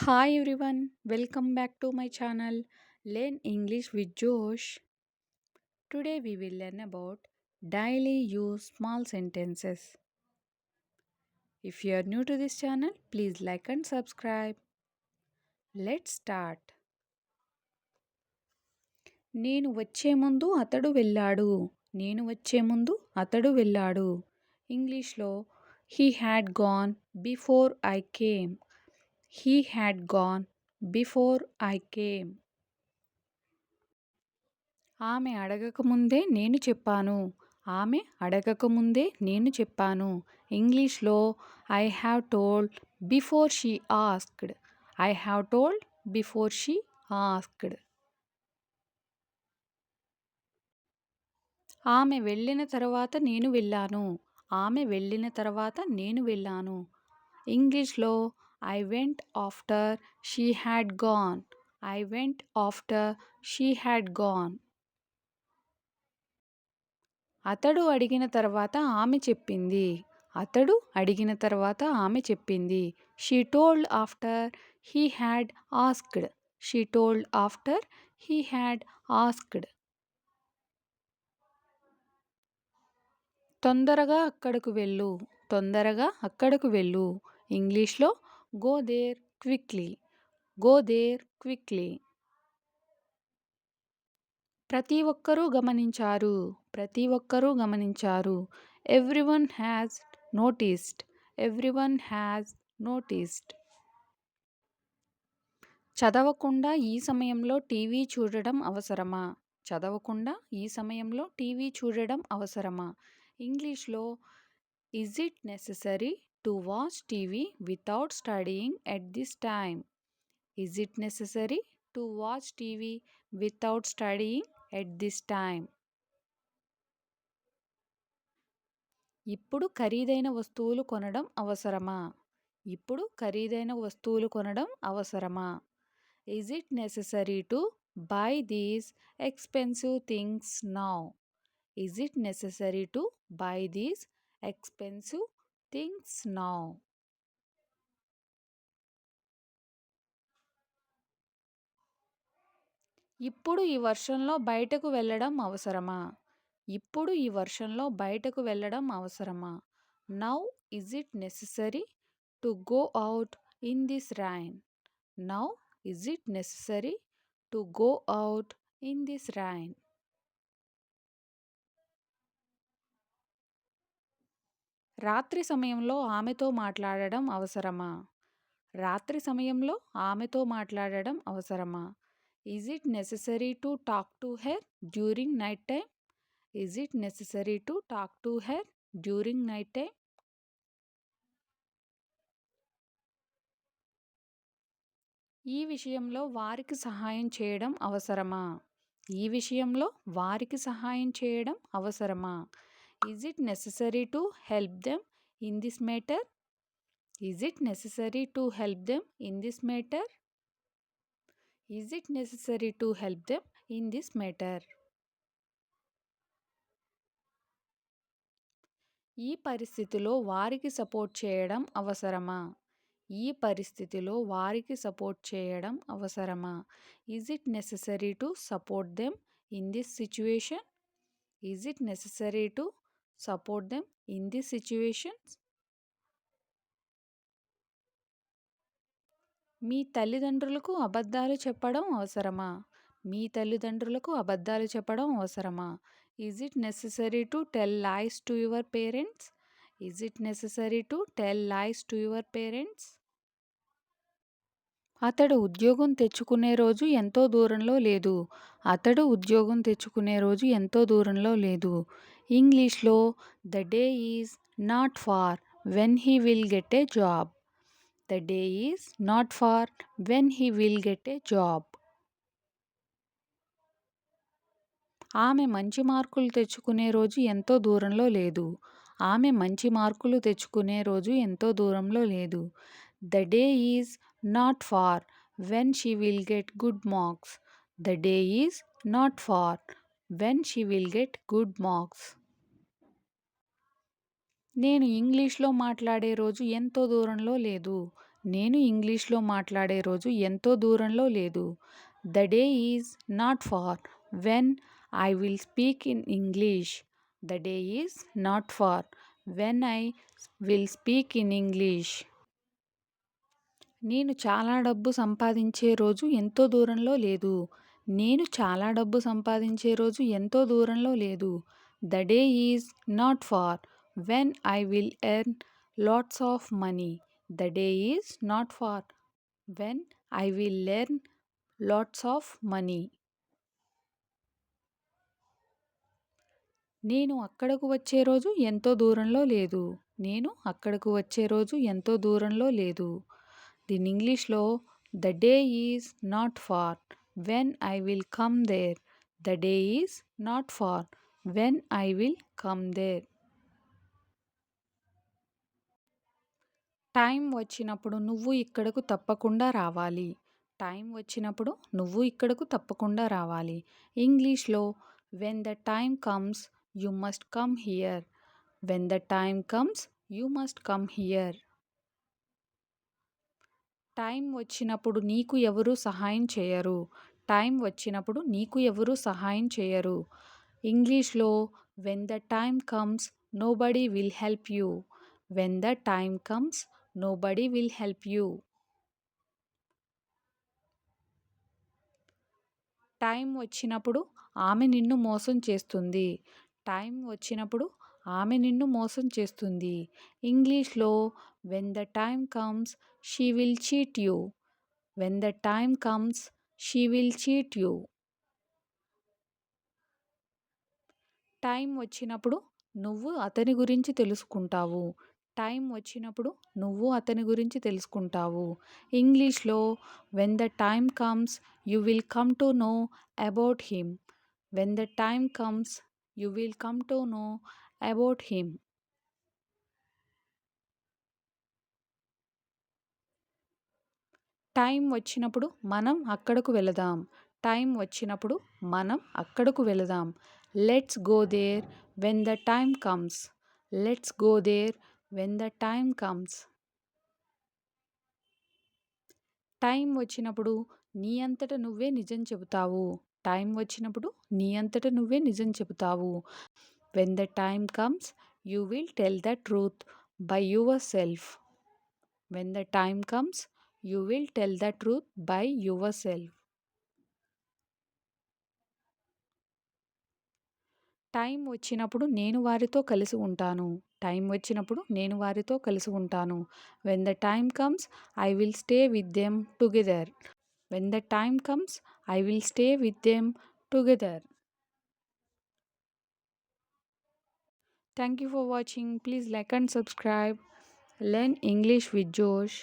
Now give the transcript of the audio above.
Hi everyone, welcome back to my channel Learn English with Josh. Today we will learn about daily use small sentences. If you are new to this channel, please like and subscribe. Let's start. నేను వచ్చే ముందు అతడు వెళ్ళాడు. నేను వచ్చే ముందు అతడు వెళ్ళాడు. ఇంగ్లీష్లో he had gone before I came. He had gone before I came. ఆమె అడగకముందే నేను చెప్పాను. ఆమె అడగకముందే నేను చెప్పాను. ఇంగ్లీష్లో I have told before she asked. I have told before she asked. ఆమె వెళ్ళిన తర్వాత నేను వెళ్ళాను. ఆమె వెళ్ళిన తర్వాత నేను వెళ్ళాను. ఇంగ్లీష్లో I went after she had gone. I went after she had gone. అతడు అడిగిన తర్వాత ఆమె చెప్పింది. అతడు అడిగిన తర్వాత ఆమె చెప్పింది. She told after he had asked. She told after he had asked. తొందరగా అక్కడకు వెళ్ళు. తొందరగా అక్కడకు వెళ్ళు. ఇంగ్లీష్లో go there quickly. Go there quickly. ప్రతి ఒక్కరూ గమనించారు. ప్రతి ఒక్కరూ గమనించారు. Everyone has noticed. Everyone has noticed. చదవకుండా ఈ సమయంలో టీవీ చూడడం అవసరమా? చదవకుండా ఈ సమయంలో టీవీ చూడడం అవసరమా? ఇంగ్లీష్లో is it necessary to watch TV without studying at this time? Is it necessary to watch TV without studying at this time? ఇప్పుడు ఖరీదైన వస్తువులు కొనడం అవసరమా? ఇప్పుడు ఖరీదైన వస్తువులు కొనడం అవసరమా? Is it necessary to buy these expensive things now? Is it necessary to buy these expensive things now? ఇప్పుడు ఈ వర్షంలో బయటకు వెళ్ళడం అవసరమా? ఇప్పుడు ఈ వర్షంలో బయటకు వెళ్ళడం అవసరమా? Now is it necessary to go out in this rain? Now is it necessary to go out in this rain? రాత్రి సమయంలో ఆమెతో మాట్లాడడం అవసరమా? రాత్రి సమయంలో ఆమెతో మాట్లాడడం అవసరమా? Is it necessary to talk to her during night time? Is it necessary to talk to her during night time? ఈ విషయంలో వారికి సహాయం చేయడం అవసరమా? ఈ విషయంలో వారికి సహాయం చేయడం అవసరమా? Is it necessary to help them in this matter? Is it necessary to help them in this matter? Is it necessary to help them in this matter? ఈ పరిస్థితిలో వారికి సపోర్ట్ చేయడం అవసరమా? ఈ పరిస్థితిలో వారికి సపోర్ట్ చేయడం అవసరమా? Is it necessary to support them in this situation? Is it necessary to support them in this situations? మీ తల్లిదండ్రులకు అబద్ధాలు చెప్పడం అవసరమా? మీ తల్లిదండ్రులకు అబద్ధాలు చెప్పడం అవసరమా? Is it necessary to tell lies to your parents? Is it necessary to tell lies to your parents? అతడు ఉద్యోగం తెచ్చుకునే రోజు ఎంతో దూరంలో లేదు. అతడు ఉద్యోగం తెచ్చుకునే రోజు ఎంతో దూరంలో లేదు. ఇంగ్లీష్లో the day is not far when he will get a job. The day is not far when he will get a job. ఆమె మంచి మార్కులు తెచ్చుకునే రోజు ఎంతో దూరంలో లేదు. ఆమె మంచి మార్కులు తెచ్చుకునే రోజు ఎంతో దూరంలో లేదు. The day is not far when she will get good marks. The day is not far when she will get good marks. నేను ఇంగ్లీష్లో మాట్లాడే రోజు ఎంతో దూరంలో లేదు. నేను ఇంగ్లీష్లో మాట్లాడే రోజు ఎంతో దూరంలో లేదు. The day is not far when I will speak in English. The day is not far when I will speak in English. నేను చాలా డబ్బు సంపాదించే రోజు ఎంతో దూరంలో లేదు. నేను చాలా డబ్బు సంపాదించే రోజు ఎంతో దూరంలో లేదు. The day is not far when I will earn lots of money. The day is not far when I will learn lots of money. నేను అక్కడకు వచ్చే రోజు ఎంతో దూరంలో లేదు. నేను అక్కడకు వచ్చే రోజు ఎంతో దూరంలో లేదు. దీని ఇంగ్లీష్లో the day is not far when I will come there. The day is not far when I will come there. Time వచ్చినప్పుడు నువ్వు ఇక్కడకు తప్పకుండా రావాలి. టైం వచ్చినప్పుడు నువ్వు ఇక్కడకు తప్పకుండా రావాలి. ఇంగ్లీష్లో when the time comes you must come here. When the time comes you must come here. Time వచ్చినప్పుడు నీకు ఎవరు సహాయం చేయరు. టైం వచ్చినప్పుడు నీకు ఎవరు సహాయం చేయరు. ఇంగ్లీష్లో when the time comes nobody will help you. When the time comes nobody will help you. Time వచ్చినప్పుడు ఆమె నిన్ను మోసం చేస్తుంది. టైం వచ్చినప్పుడు ఆమె నిన్ను మోసం చేస్తుంది. ఇంగ్లీష్లో when the time comes she will cheat you. When the time comes she will cheat you. Time వచ్చినప్పుడు నువ్వు అతని గురించి తెలుసుకుంటావు. టైం వచ్చినప్పుడు నువ్వు అతని గురించి తెలుసుకుంటావు. ఇంగ్లీష్లో when the time comes you will come to know about him. When the time comes you will come to know about him. Time వచ్చినప్పుడు మనం అక్కడకు వెళదాం. టైం వచ్చినప్పుడు మనం అక్కడకు వెళదాం. Let's go there when the time comes. Let's go there when the time comes. Time వచ్చినప్పుడు నీ అంతట నువ్వే నిజం చెబుతావు. టైం వచ్చినప్పుడు నీ అంతట నువ్వే నిజం చెబుతావు. When the time comes you will tell the truth by yourself. When the time comes you will tell the truth by yourself. Time వచ్చినప్పుడు నేను వారితో కలిసి ఉంటాను. టైం వచ్చినప్పుడు నేను వారితో కలిసి ఉంటాను. When the time comes I will stay with them together. When the time comes I will stay with them together. Thank you for watching. Please like and subscribe. Learn English with Josh.